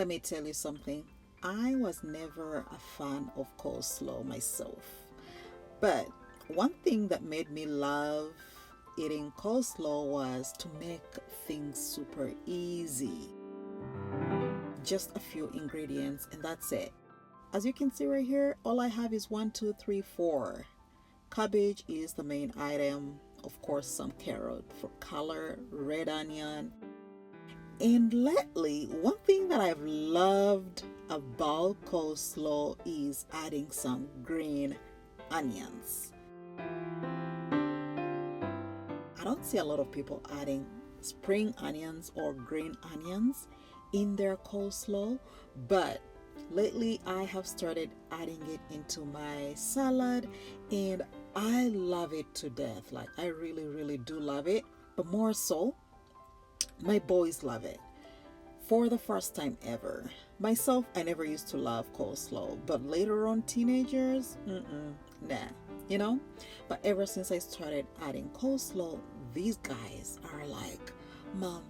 let me tell you something. I was never a fan of coleslaw myself. But one thing that made me love eating coleslaw was to make things super easy. Just a few ingredients and that's it. As you can see right here, all I have is 4. Cabbage is the main item. Of course, some carrot for color, red onion. And lately, one thing that I've loved about coleslaw is adding some green onions. I don't see a lot of people adding spring onions or green onions in their coleslaw, but lately I have started adding it into my salad and I love it to death. Like, I really do love it, but more so my boys love it. For the first time ever. Myself, I never used to love coleslaw, but later on, teenagers, nah, you know? But ever since I started adding coleslaw, these guys are like, Mom,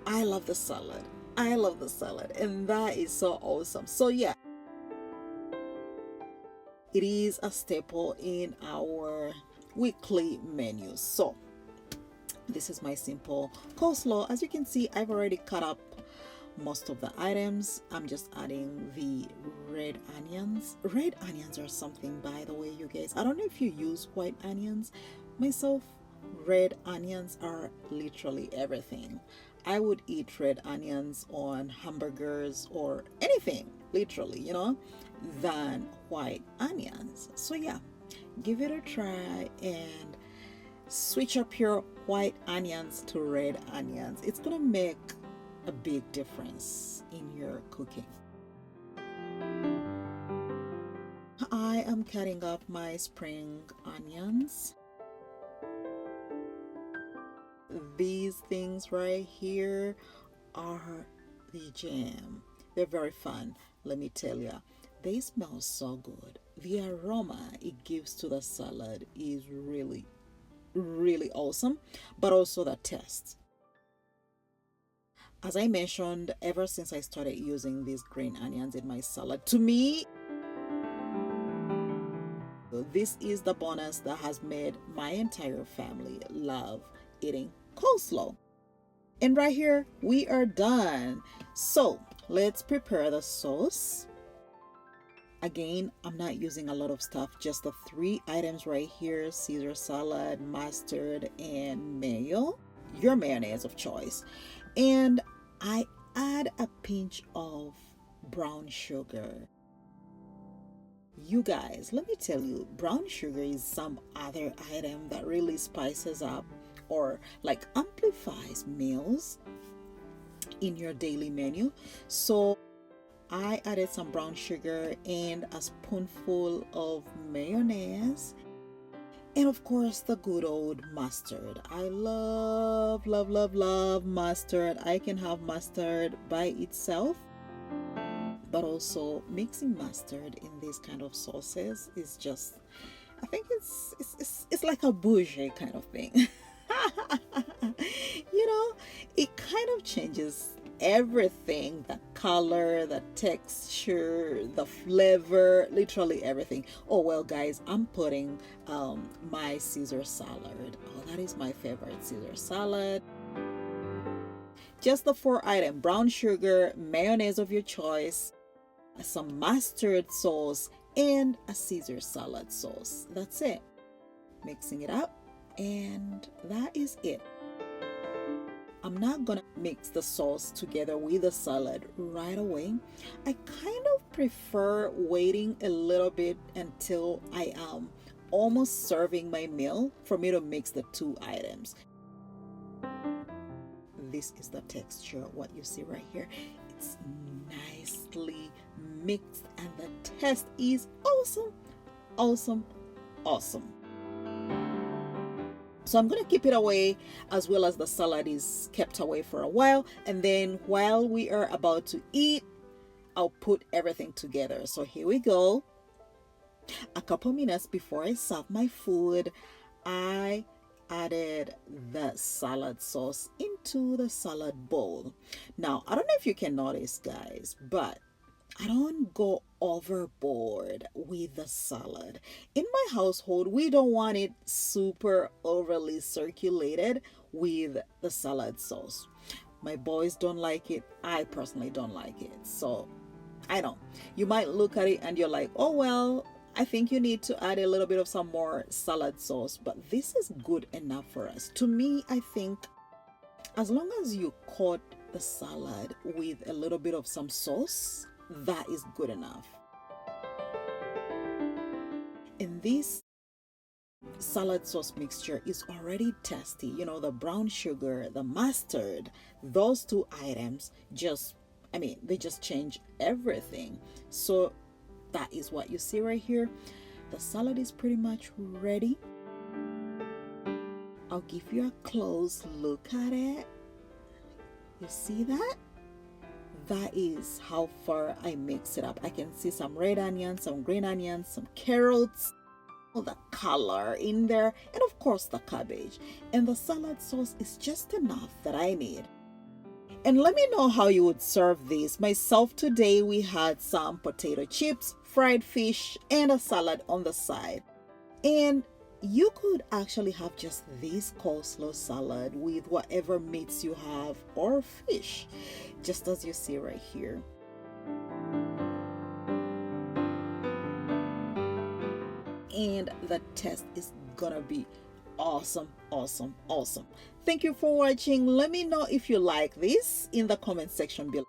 I love the salad. I love the salad. And that is so awesome. So yeah, it is a staple in our weekly menu. So this is my simple coleslaw. As you can see, I've already cut up most of the items. I'm just adding the red onions. Red onions are something, by the way, you guys. I don't know if you use white onions. Myself, red onions are literally everything. I would eat red onions on hamburgers or anything, literally, than white onions. So yeah, give it a try and switch up your white onions to red onions. It's gonna make a big difference in your cooking. I am cutting up my spring onions. These things right here are the jam. They're very fun, let me tell you. They smell so good. The aroma it gives to the salad is really awesome, but also the taste. As I mentioned, ever since I started using these green onions in my salad, to me, this is the bonus that has made my entire family love eating coleslaw. And right here, we are done. So let's prepare the sauce. Again, I'm not using a lot of stuff, just the 3 items right here: Caesar salad, mustard, and mayo, your mayonnaise of choice. And I add a pinch of brown sugar. You guys, let me tell you, brown sugar is some other item that really spices up or like amplifies meals in your daily menu. So I added some brown sugar and a spoonful of mayonnaise, and of course the good old mustard. I love mustard. I can have mustard by itself, but also mixing mustard in these kind of sauces is just, I think it's like a bougie kind of thing. It kind of changes everything: the color, the texture, the flavor, literally everything. Oh well, guys, I'm putting my Caesar salad. Oh, that is my favorite Caesar salad. Just the 4 items: brown sugar, mayonnaise of your choice, some mustard sauce, and a Caesar salad sauce. That's it. Mixing it up, and that is it. I'm not gonna mix the sauce together with the salad right away. I kind of prefer waiting a little bit until I am almost serving my meal for me to mix the 2 items. This is the texture, what you see right here. It's nicely mixed and the taste is awesome. So I'm going to keep it away as well as the salad is kept away for a while. And then while we are about to eat, I'll put everything together. So here we go. A couple minutes before I serve my food, I added the salad sauce into the salad bowl. Now, I don't know if you can notice, guys, but I don't go overboard with the salad. In my household, we don't want it super overly circulated with the salad sauce. My boys don't like it. I personally don't like it. So I don't. You might look at it and you're like, oh, well, I think you need to add a little bit of some more salad sauce, but this is good enough for us. To me, I think as long as you coat the salad with a little bit of some sauce, that is good enough. And this salad sauce mixture is already tasty. You know, the brown sugar, the mustard, those two items they just change everything. So that is what you see right here. The salad is pretty much ready. I'll give you a close look at it. You see that? That is how far I mix it up. I can see some red onions, some green onions, some carrots, all the color in there, and of course the cabbage. And the salad sauce is just enough that I need. And let me know how you would serve this. Myself today, we had some potato chips, fried fish, and a salad on the side. And you could actually have just this coleslaw salad with whatever meats you have or fish, just as you see right here. And the taste is gonna be awesome. Thank you for watching. Let me know if you like this in the comment section below.